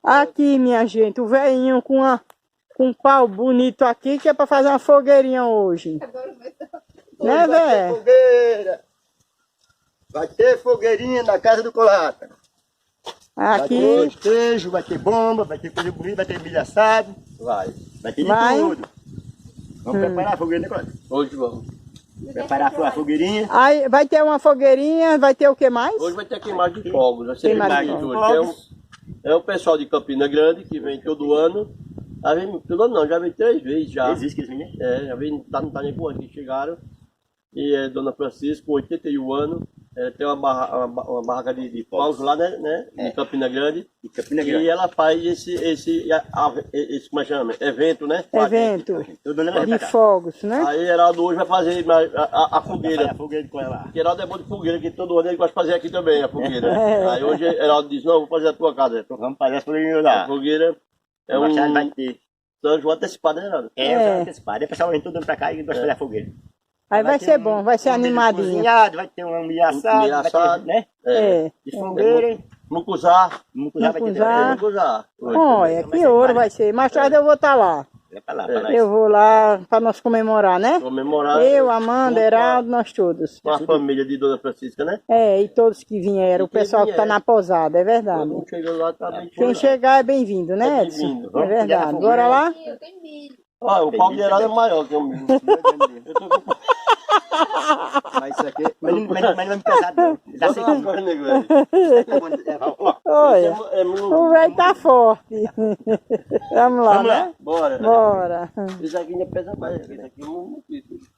Aqui, minha gente, o velhinho com um pau bonito aqui, que é para fazer uma fogueirinha hoje. Né, velho? Fogueira. Vai ter fogueirinha na casa do Colata. Aqui. Vai ter queijo, vai ter bomba, vai ter coisa bonita, vai ter milho assado. Vai ter de tudo. Vamos preparar a fogueira, né, Colata? Hoje vamos. Preparar a fogueirinha. Aí vai ter uma fogueirinha, vai ter o que mais? Hoje vai ter queimada de fogos. Vai ser queimada de fogos. É o pessoal de Campina Grande que vem todo ano. Todo ano não, já vem 3 vezes já. Existe que eles vêm, né? Já vem, não tá nem quando que chegaram. E é Dona Francisca, com 81 anos. Tem uma barraca de paus lá, né? Em Campina Grande. E ela faz esse como é que chama? Evento, né? Evento de fogos, né? Aí Heraldo hoje vai fazer a fogueira. A fogueira com ela. Porque Heraldo é bom de fogueira, que todo ano ele gosta de fazer aqui também a fogueira. Aí hoje Heraldo disse, não, vou fazer a tua casa. Então vamos fazer a fogueirinha lá. A fogueira é vai ter. São João antecipado, né, Heraldo? São João antecipado. Aí o pessoal vem todo ano pra cá e gosta de fazer a fogueira. Aí vai ser bom, vai ser animadinho. Vai ter um milho assado, né? De fogueira. Mucuzá. Mucuzá. Olha, que ouro vai ser. Mais tarde eu vou estar lá. Eu vou lá para nós comemorar, né? Comemorar. Eu, Amanda, Heraldo, nós todos. Com a família de Dona Francisca, né? E todos que vieram, o pessoal que está na pousada, é verdade. Quem chegar é bem-vindo, né, Edson? É verdade. Bora lá? Eu tenho milho. O pau de Heraldo é maior que o meu. Mas isso aqui, mas não é pesado não. Dá sem Olha, o velho tá forte. Vamos lá, né? Bora. Isso aqui não pesa mais, isso aqui é muito difícil.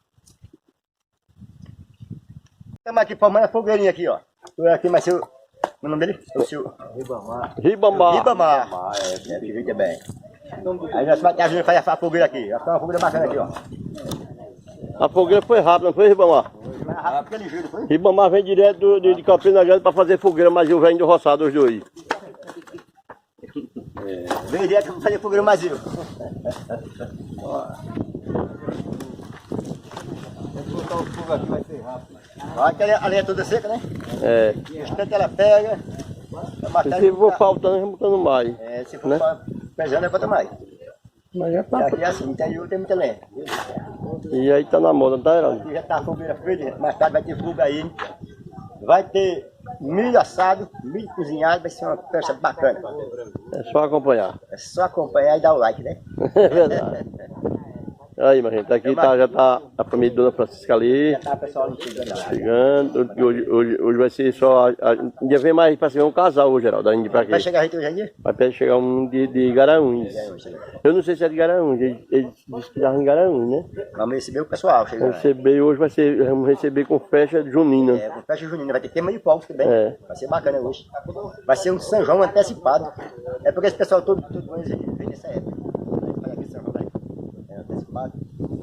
Estamos aqui formando a fogueirinha aqui, ó. Aqui, mas seu... O nome dele? O seu... Ribamar. Que jeito é bem. Aí nós vamos fazer a fogueira aqui. Vai ficar uma fogueira bacana aqui, ó. A fogueira foi rápida, não foi, Ribamar? Ribamar vem direto de Campina Grande para fazer fogueira, mas eu venho do roçado, os dois. Vem direto para fazer fogueira, mas eu. Botar o fogo aqui vai ser rápido. Olha, a lenha é toda seca, né? O instante ela pega. Se for faltando, vamos botando mais. Se for pesando, é bota mais. Mas já tá. Aqui é assim, interior tem muita lenha. E aí tá na moda, não tá, Heraldo? Aqui já tá a fogueira feita, mais tarde vai ter fogo aí. Vai ter milho assado, milho cozinhado, vai ser uma festa bacana. É só acompanhar. É só acompanhar e dar o like, né? É verdade. Aí, minha gente, aqui já tá a família de Dona Francisca ali. Já tá o pessoal chegando. Hoje vai ser só. Ainda vem mais pra cima um casal hoje, Geraldo. Vai chegar a gente hoje aí? Vai chegar um de Garanhuns. Eu não sei se é de Garanhuns, eles disseram que estavam em Garanhuns, né? Vamos receber o pessoal. Hoje vamos receber com festa junina. Com festa junina, vai ter queima de fogos também. Vai ser bacana hoje. Vai ser um São João antecipado. É porque esse pessoal todo vem nessa época.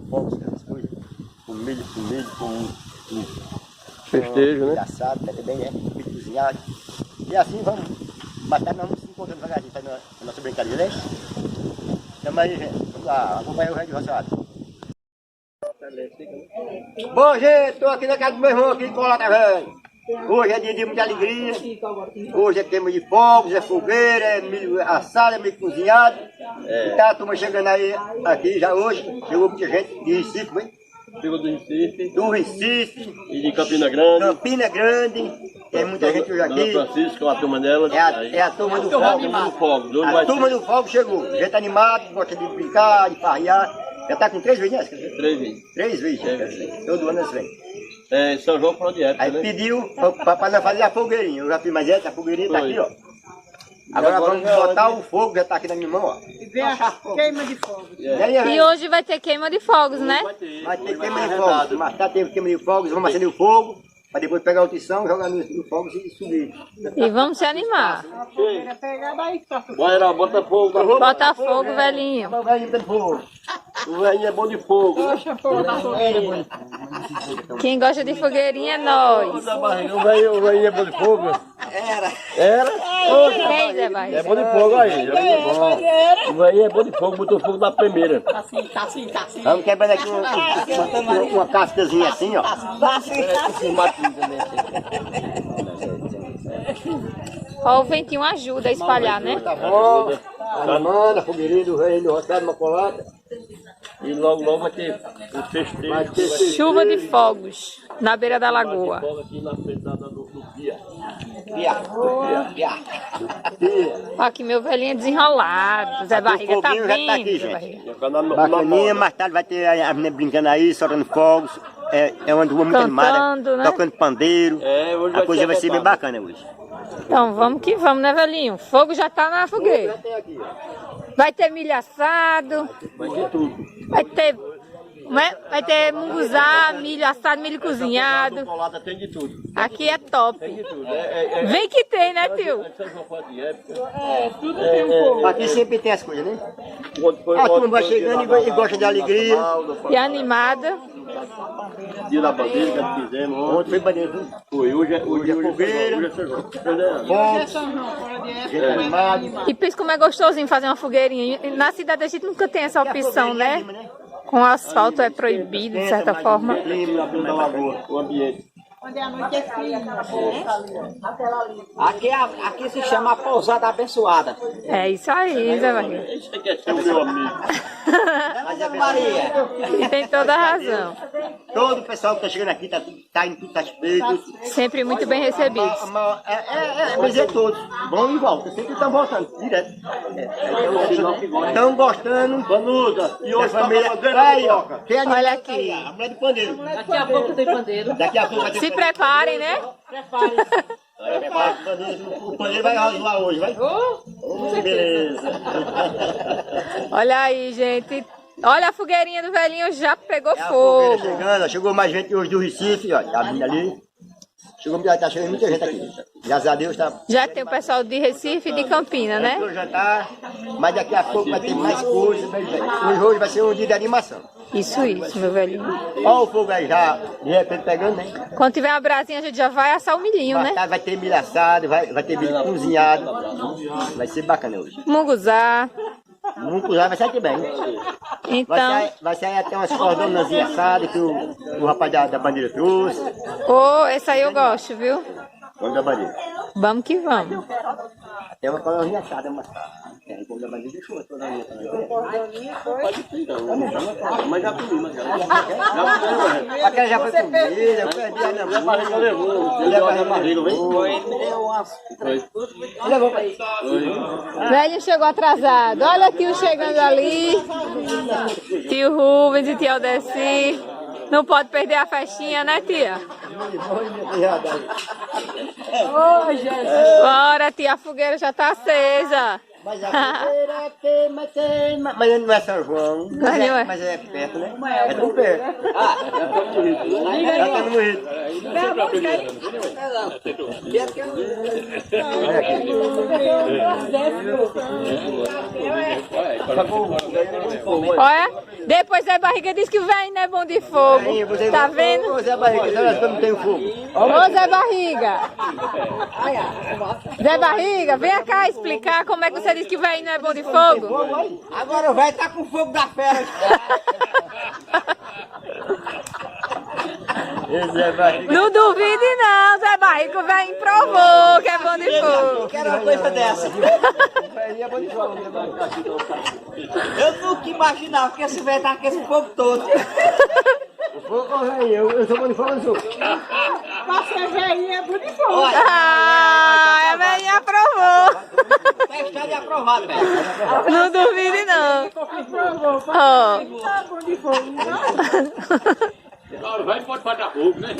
Fogos, essas coisas, com milho, com festejo, né? Assado, também, né? Milho cozinhado. E assim vamos. Mais tarde nós vamos se encontrando devagarzinho, tá na nossa brincadeira, né? Tamo aí, gente. Vamos lá, acompanhar o Rei de Roçado. Bom, gente, tô aqui na casa do meu irmão aqui em Colata, velho. Hoje é dia de muita alegria. Hoje é queima de fogos, é fogueira, é milho assado, é milho cozinhado. E tá a turma chegando aí, aqui já hoje. Chegou muita gente de Recife, hein? Chegou do Recife. Do Recife. E de Campina Grande. Campina Grande. Tem muita gente hoje aqui. Dona Francisca, a turma dela. É a turma do fogo. A turma do fogo chegou. Gente animada, gosta de brincar, de farrear. Já tá com 3 vezes, né? 3 vezes. 3 vezes. Todo ano eles vêm. São João fora de época, aí né? Pediu para nós fazer a fogueirinha. Eu já fiz, mas essa fogueirinha tá aqui, ó. Agora vamos botar o fogo, já tá aqui na minha mão, ó. E vem a queima de fogos. E hoje vai ter queima de fogos, né? Vai ter queima de fogos. Mas tá tendo queima de fogos, vamos acender o fogo. Para depois pegar o tição, jogar no fogo e subir. E vamos se animar. Bora, bota fogo. Bota fogo, velhinho. O velhinho tem fogo. O velhinho é bom de fogo. Quem gosta de fogueirinha é nós. O velhinho é bom de fogo? Era. Ei, Zé Barriga. É bom de fogo aí. O velhinho é bom de fogo, botou fogo na primeira. Tá assim. Vamos quebrando aqui uma cascazinha assim, ó. Ó, o ventinho ajuda a espalhar, né? Tá bom. Manda, fogueirinho do rei, do roçado, uma colada. E logo vai ter o festejo. Chuva de fogos na beira da lagoa. Aqui na frente do Pia. Aqui meu velhinho desenrolado. Zé Barriga tá foguinho já tá aqui, vindo. Zé gente. Barriga. Bacaninha, mais tarde vai ter a menina brincando aí, soltando fogos. É uma rua muito animada, Cantando, né? tocando pandeiro. Hoje A coisa vai ser bem bacana hoje. Então vamos que vamos, né, velhinho? Fogo já tá na fogueira. Tem aqui, ó. Vai ter milho assado. Vai ter tudo. Vai ter munguzá, milho assado, milho cozinhado. Chocolate tem de tudo. Aqui é top. Tem de tudo. Vem que tem, né, tio? Aqui sempre tem as coisas, né? A turma vai chegando e gosta de alegria. E animada. Dia da bandeira que nós fizemos ontem. Ontem foi bandeira, viu? Foi, hoje é fogueira. Hoje é São João. Fogos, gente animada. E pensa como é gostosinho fazer uma fogueirinha. Na cidade a gente nunca tem essa opção, né? Com asfalto é proibido, de certa forma. Na frente da lagoa, o ambiente. Onde a noite é fria, né? Aqui se chama a pousada abençoada. É isso aí, Zé Barriga. Esse aqui é seu meu amigo. Mas é Maria. E tem toda a razão. Todo o pessoal que tá chegando aqui tá indo tudo satisfeito. Sempre muito bem recebidos. Mas é todos. Vão e voltam. Sempre estão voltando, direto. Estão gostando. Vanusa, e hoje família. Aí, ó. Olha aqui. A mulher do pandeiro. Daqui a pouco tem pandeiro. Daqui a pouco vai ter Se preparem, né? o pandeiro vai razoar hoje, vai? Beleza. Olha aí, gente. Olha a fogueirinha do velhinho, já pegou É a fogueira fogo. chegando, ó. Chegou mais gente hoje do Recife, ó. A menina ali. Tá chegando muita gente aqui. Graças a Deus tá. Já tem o pessoal de Recife e de Campina, né? Já tá, mas daqui a pouco vai ter mais coisas. Hoje vai ser um dia de animação. Isso, meu velhinho. Olha o fogo aí já, de repente pegando, né? Quando tiver uma brasinha, a gente já vai assar o milhinho, né? Vai ter milho assado, vai ter milho cozinhado. Vai ser bacana hoje. Munguzá. Nunca já vai sair bem. Então, Vai sair até umas cordonazinhas assadas que o rapaz da bandeira trouxe. esse aí eu gosto, viu? Vamos da bandeira. Vamos que vamos. Até uma cordoninha assada, mas. Como da bandeira deixou a cordoninha também. Mas já comi, mas já. Aquela já foi comida, eu perdi a minha Barriga levou. Ele levou a barriga, vem? Levou pra Velho chegou atrasado. Olha a tio chegando ali. Tio Rubens e tia Aldeci. Não pode perder a festinha, né, tia? Bora, tia, a fogueira já tá acesa. Mas a fogueira tem, mas não é São João. Mas é perto, né? É tão perto. Já tá no Rio. Olha, depois Zé Barriga disse que o velho não é bom de fogo. Tá vendo? Ô Zé Barriga, será que eu não tenho fogo? Ô Zé Barriga! Zé Barriga, vem cá explicar como é que você disse que o velho não é bom de fogo. Agora o velho tá com fogo da fera. Zé Barriga. Não duvide não, Zé Barriga, o velho provou que é bom de fogo. Quero uma coisa dessa. Eu nunca imaginava que esse velho tá com esse fogo todo. O fogo, eu sou bom de fogo, eu não sou. Você velhinha é bonito. Ah, a velhinha aprovou. Testado e aprovado, velho. Não duvide não. Agora vai pode pagar fogo, né?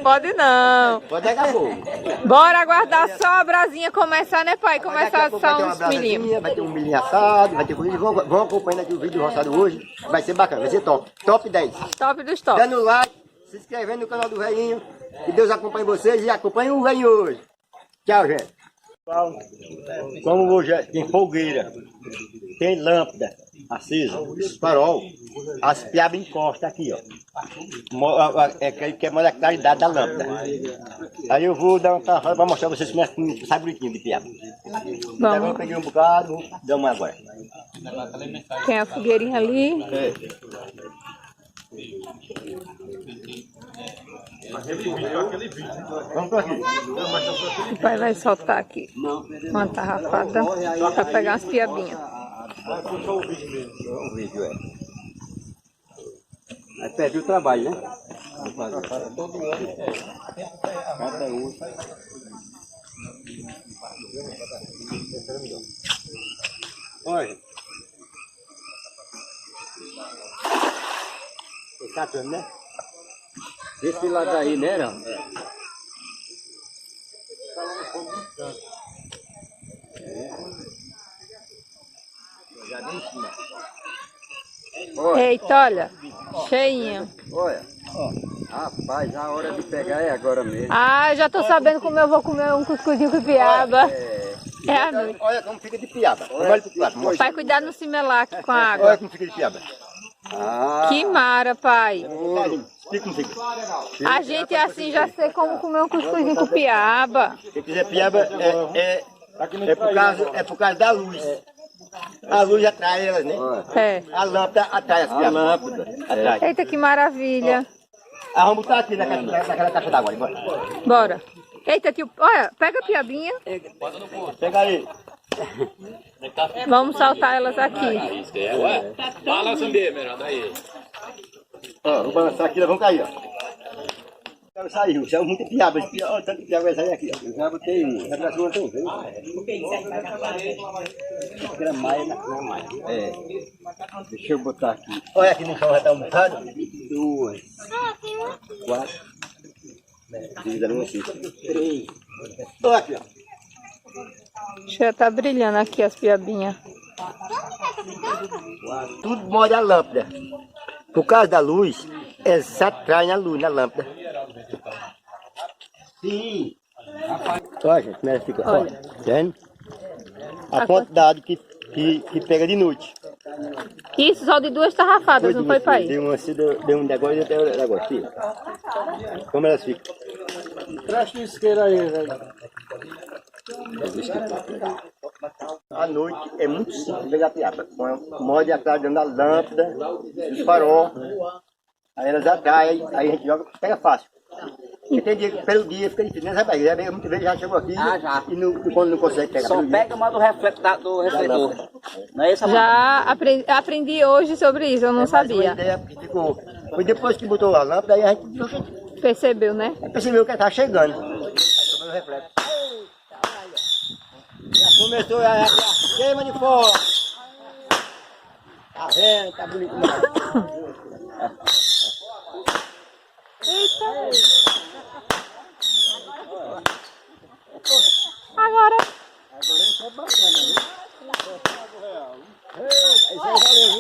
Pode não. Pode pegar fogo. Bora aguardar só a brasinha começar, né, pai? Começar a assar uns milhinhos. Vai ter um milhinho assado, vai ter comida. Vão acompanhando aqui o vídeo do roçado hoje. Vai ser bacana, vai ser top. Top 10. Top dos top. Dando like, se inscrevendo no canal do Velhinho. Que Deus acompanhe vocês e acompanhe o Velhinho hoje. Tchau, gente. Como hoje tem fogueira, tem lâmpada acesa, farol, as piabas encostam aqui, ó. É que quer mostrar a claridade da lâmpada. Aí eu vou dar uma tarrafa para mostrar pra vocês como é que sai bonitinho de piaba. Então eu peguei um bocado, vou dar uma agora. Tem a fogueirinha ali. Vamos por aqui. O pai vai soltar aqui uma tarrafada para pegar umas piabinhas. O vídeo é. Aí perde o trabalho, né? Cada um. Olha. Tá vendo, né? Esse lado aí, né, não? Eita, olha, cheinho. Olha, rapaz, a hora de pegar é agora mesmo. Ah, já tô sabendo como eu vou comer um cuscuzinho com piaba. É a noite. Olha como fica de piaba. Olha pro lado. Pai, cuidado no cimelar aqui com a água. Olha como fica de piaba. Que mara, pai. Fica como fica. A gente assim já sei como comer um cuscuzinho com piaba. Quem quiser piaba é por causa da luz. A luz atrai elas, né? É. A lâmpada atrai as piabas. A lâmpada atrai. Eita, que maravilha. Ah, vamos botar aqui naquela caixa d'água. Bora. Eita, tio, olha, pega a piabinha. Pega aí. Vamos soltar elas aqui. Balança mesmo, melhor aí. Ó, vou balançar aqui, elas vão cair, ó. Saiu muita piaba. Olha, tanto piaba vai sair aqui, ó. Eu já botei um. Já trouxe uma também. Era mais na mais. É. Deixa eu botar aqui. Olha aqui no chão, já está um bocado. 2, 4. Ainda não sei. 3. Olha aqui, ó. Já tá brilhando aqui as piabinhas. Tudo molha a lâmpada. Por causa da luz, eles atraem a luz na lâmpada. Sim. Olha, gente, como ela fica. Olha, vendo? A quantidade que pega de noite. Isso, só de 2 tarrafadas, não foi, pai? Deu um negócio e deu um negócio. Filho. Como elas ficam? Traz o isqueiro aí, velho. À noite é muito simples pegar piaba. Morde atrás dentro da lâmpada, dos farol. Aí elas atraem, aí a gente joga, pega fácil. Porque tem dia que pelo dia fica difícil, né, rapaz? Muitas vezes já chegou aqui e quando não consegue pegar. Só pega mais do refletor. Não é isso, Já aprendi hoje sobre isso, eu não sabia. Foi depois que botou a lâmpada, aí a gente Percebeu, né? percebeu que ela estava chegando. Já começou a queima de fogo. Tá vendo? Tá bonito demais. Agora. Isso é bacana, viu? Isso aí valeu, viu?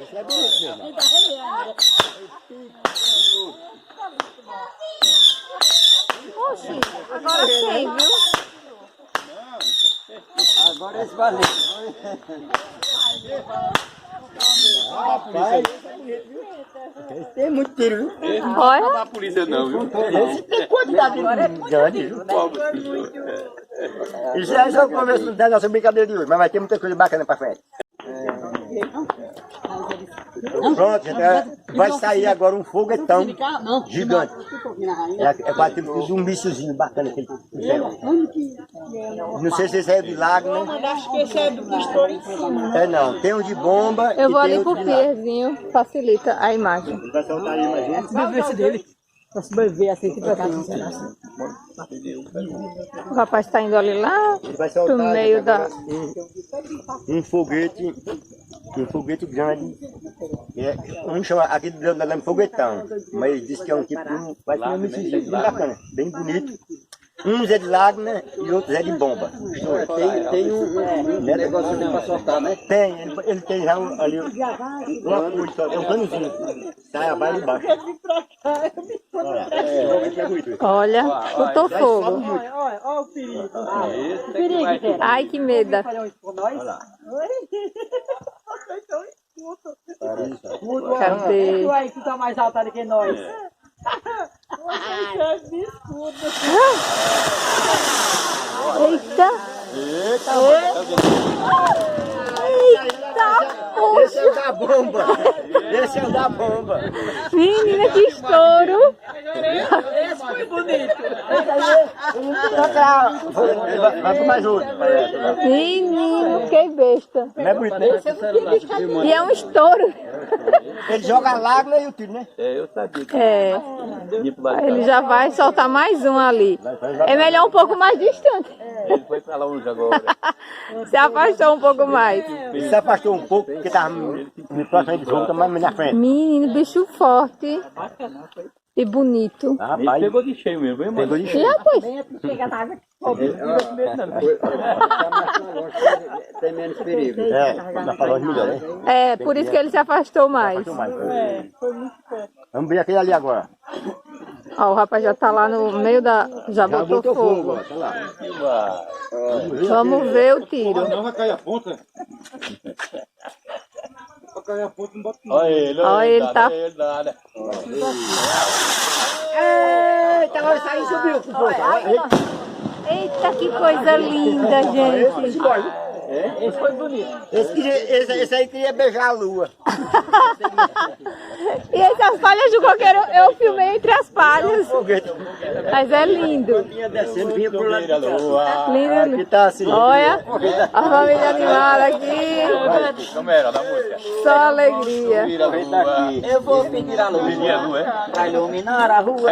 Isso é bonito mesmo. Oxi, agora sim, viu? Agora esse valeu. Rapaz, tem muito tiro, viu? Olha. Não dá polícia não, viu? Esse tem quantidade grande, viu? Isso é só o começo da nossa brincadeira de hoje, mas vai ter muita coisa bacana pra frente. Pronto, gente, vai sair agora um foguetão gigante. É quase tipo um bichozinho bacana que ele fizeram. Não sei se esse é de lago, né? Acho que esse é do pistor em cima. É não, tem um de bomba. Eu e vou tem ali pro outro de lago. pierzinho, facilita a imagem. Ele vai soltar aí, imagina. Esse dele. Pra se beber assim, que vai estar O rapaz está indo ali lá Ele vai pro soltar meio da... um foguete grande. Um chama aqui da lama foguetão, mas diz que é um tipo, vai ter um bem bacana, bem bonito. Uns é de lago, né? E outros é de bomba. Tem um negócio para soltar, né? Tem, ele tem já ali um apoio, é um canozinho. Sai a baile embaixo. Olha, botou fogo. Olha o perigo. Ai, que medo. Cadê? Tu aí que tá mais alta do que nós. Eita! Eita! Esse é o da bomba. Esse é o da bomba. Menina, que estouro. Esse foi bonito. Vai para mais outro. Menino, que besta. Não é bonito, né? E é um estouro. Ele joga lágrima e o tiro, né? Eu sabia que É. Aí ele já vai soltar mais um ali. É melhor um pouco mais distante. ele foi pra longe agora. Se afastou um pouco mais. Ele se afastou um pouco, porque estava me próximo de fogo, mais na frente. Menino, bicho forte. E bonito. Ele pegou de cheio mesmo, hein, mano? Pegou de E cheio. rapaz, Tem menos perigo. É, na falou melhor, né? é por isso que ele se afastou mais. Vamos ver aquele ali agora. Ó, o rapaz já tá lá no meio da... Já botou fogo. ó, tá lá. Vamos ver o tiro. Não vai cair a ponta. Vai cair a ponta, não bota Olha ele, Olha, ele tá... ele nada. Eita, agora isso aí subiu com força. Eita, que coisa linda, gente. Esse foi bonito. Esse aí queria beijar a lua. E essas palhas de coqueiro eu filmei entre as palhas. Mas é lindo. Vinha descendo, vinha pro lado da lua. Lindo, Aqui lindo. tá assim. Olha, a família animada aqui. Câmera da música. Só alegria. Eu vou pedir a luz para iluminar a rua.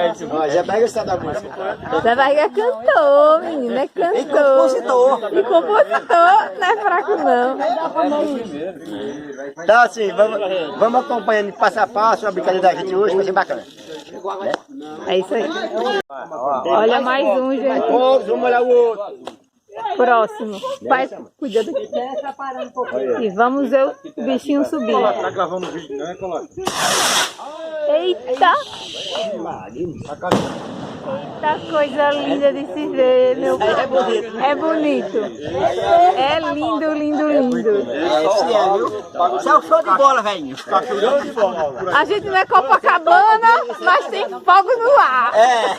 Já pega essa da música. Zé Barriga é cantor, menino, é cantor. E compositor, não é fraco não. Tá assim, vamos acompanhando passo a passo a brincadeira da gente hoje, vai ser bacana. É isso aí. Olha mais um, gente. Vamos olhar o outro. Próximo. Pai, cuida daqui. E vamos ver o bichinho subir. Tá gravando o vídeo, né, Colar? Eita! Eita, coisa linda de se ver, meu pai. É bonito. É lindo, lindo, lindo. Isso é o show de bola, velho. A gente não é Copacabana, mas tem fogo no ar. É.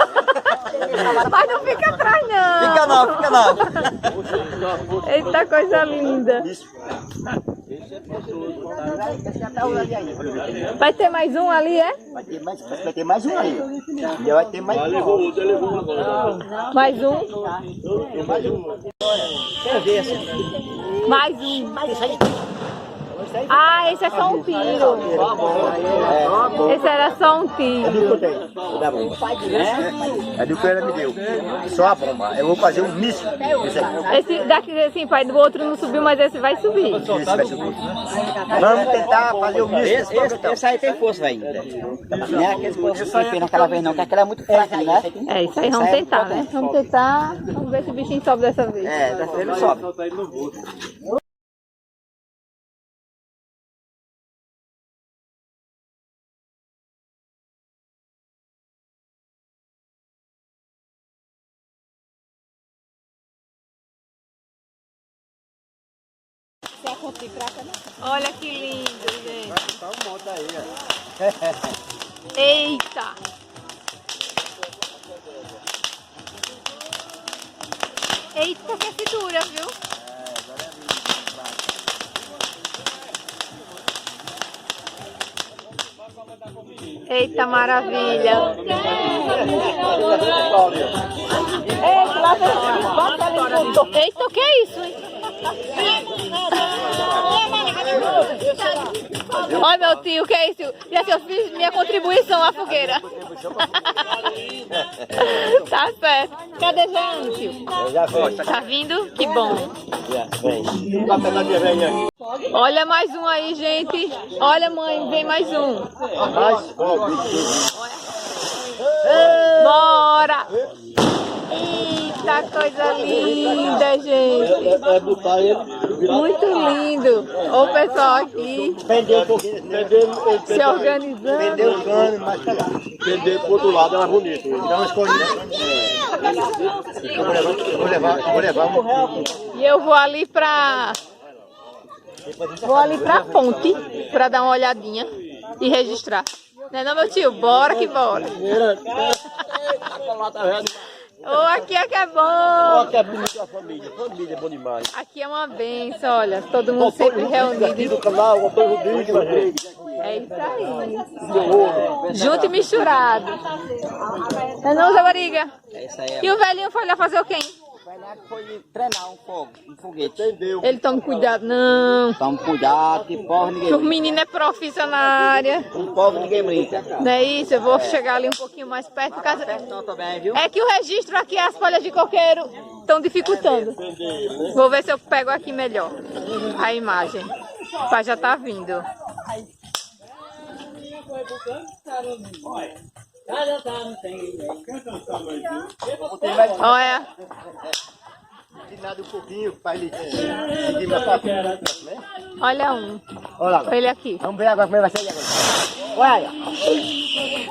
Mas não fica atrás, não. Fica não, fica não. Eita, coisa linda. Vai ter mais um ali, é? Vai ter mais um aí. Já vai ter mais um. Mais um? Mais um. Ah, esse é só um tiro. Esse era só um tiro. Da bomba. É do que ela me deu. Só a bomba. Eu vou fazer um míssil. Esse daqui, assim, pai, do outro não subiu, mas esse vai subir. Esse vai subir. Vamos tentar fazer o míssil. Esse aí tem força, velho. Não é aquele povo que fez naquela vez não, que aquela é muito fraca, né? É, isso aí, vamos tentar, né? Vamos tentar. Vamos ver se o bichinho sobe dessa vez. É, dessa vez ele sobe. Olha que lindo, gente. Eita! Eita, que figura, viu? Eita, maravilha! Eita, o que é isso, hein? Olha, meu tio, o que é isso? Já que eu fiz minha contribuição à fogueira. Tá certo. Cadê Jean, tio? Já foi. Tá vindo? Que bom. Vem. Olha mais um aí, gente. Olha, mãe, vem mais um. Bora! Eita, coisa linda, gente. É botar ele. Muito lindo. O pessoal aqui Prendeu um pouquinho. se organizando. Prendeu o cano, mas tá lá. Prender pro outro lado é mais bonito. Então escolhi. Eu vou levar um. E eu vou ali pra ponte pra dar uma olhadinha e registrar. Não é não, meu tio? Bora que bora. Oh, aqui é que é bom. Olha que é bonito a família. Família é bom demais. Aqui é uma benção, olha. Todo mundo sempre Aqui reunido. do canal, o Antônio Rodrigues. É isso aí. Junto e misturado. Não, Zé Bariga. Essa aí E o velhinho foi lá fazer o quê? foi treinar um foguete. Entendeu? Ele toma cuidado, não. Toma cuidado, que porra ninguém Que o brinca. menino é profissional na área. Com povo ninguém brinca. Não é isso? Eu vou chegar ali um pouquinho mais perto. Por causa... Não também, viu? É que o registro aqui, as folhas de coqueiro estão dificultando. Vou ver se eu pego aqui melhor a imagem. O pai já tá vindo. Olha. Nada um pouquinho para ele sentir mais fácil. Olha um. Olha lá. Ele aqui. Vamos ver agora como é que vai sair agora. Olha aí.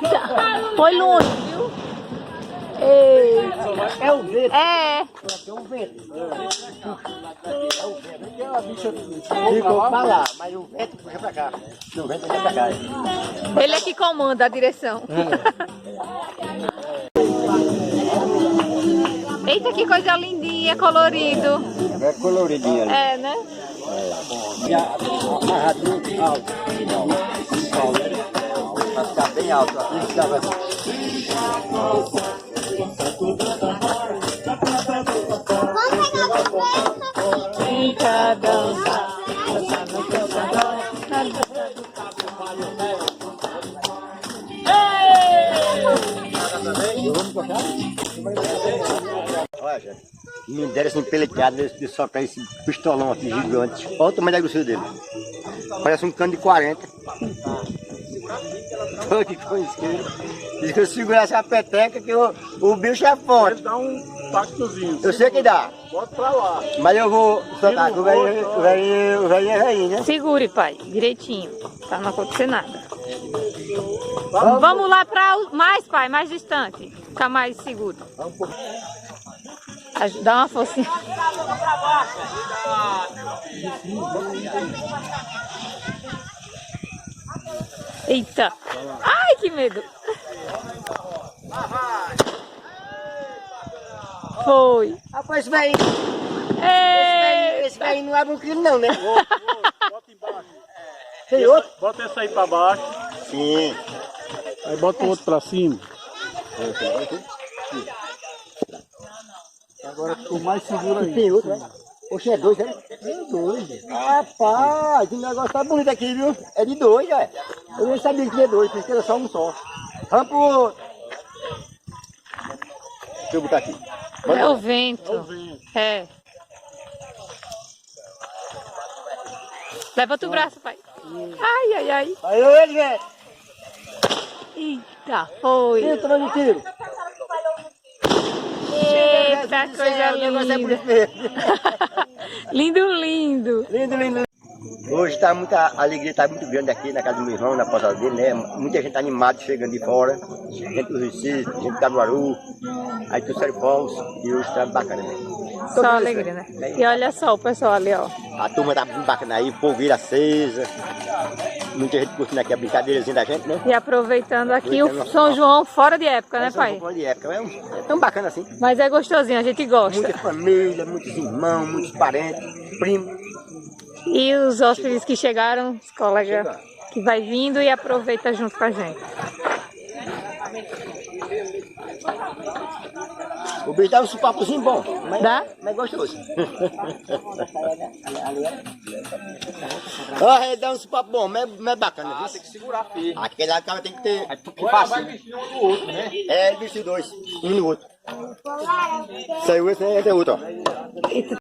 Foi longe, viu? Ei. É o vento. É. É o vento. É uma bicha ficou para lá, mas o vento puxa para cá. O vento puxa para cá. Ele é que comanda a direção. Eita, que coisa lindinha, colorido. É coloridinho ali. É, né? E amarradinho alto. Vai ficar bem alto. Assim ficava. Fica dança. Olha, gente, me deram esse empeleteado de soltar esse pistolão aqui gigante. Olha o tamanho da grossura dele. Parece um cano de 40. Olha que coisa isqueira. Diz que eu segurasse a peteca que o bicho é forte. Dá um pactozinho. Eu sei que dá. Bota pra lá. Mas eu vou soltar, que o velhinho é velhinho, né? Segure, pai, direitinho, pra não acontecer nada. Vamos lá pra mais, pai, mais distante. Ficar mais seguro. Dá uma forcinha. Eita. Ai, que medo. Foi. Rapaz, esse velhinho Eita. não abre um quilo não, né? Bota embaixo. Tem outro? Bota esse aí pra baixo. Sim. Aí bota o outro pra cima. Agora ficou mais seguro aí. Tem outro, né? Oxe, é dois, né? É dois. Rapaz, o negócio tá bonito aqui, viu? É de dois, é. Eu nem sabia que tinha dois, pensei que era só um só. Vamos pro outro. Deixa eu botar aqui. É o vento. É. Levanta o braço, pai. Ai, ai, ai. Aí ele, velho. Eita, foi. Tira, toma de tiro. Eita, coisa O negócio é linda. bonito mesmo. Lindo, lindo. Lindo, lindo. Hoje está muita alegria, está muito grande aqui na casa do meu irmão, na posada dele, né? Muita gente animada chegando de fora, gente do Recife, gente do Caruaru, aí do Sério Paulo, e hoje está bacana, né? Só alegria, né? E olha só o pessoal ali, ó. A turma tá muito bacana aí, fogueira acesa, muita gente curtindo aqui a brincadeirazinha da gente, né? E aproveitando aqui o São João fora de época, né, pai? De época. É tão bacana assim. Mas é gostosinho, a gente gosta. Muita família, muitos irmãos, muitos parentes, primos. E os hóspedes que chegaram, os colegas que vai vindo e aproveita junto com a gente. O bicho dá um supapozinho bom, Dá? mas gostoso. Ó, ele dá um supapo bom, mas é bacana. Ah, tem que segurar firme. Aquele lá cara tem que ter. Vai vestir um do outro, né? É, ele vestiu dois, um no outro. Saiu esse, né? Entra outro, ó.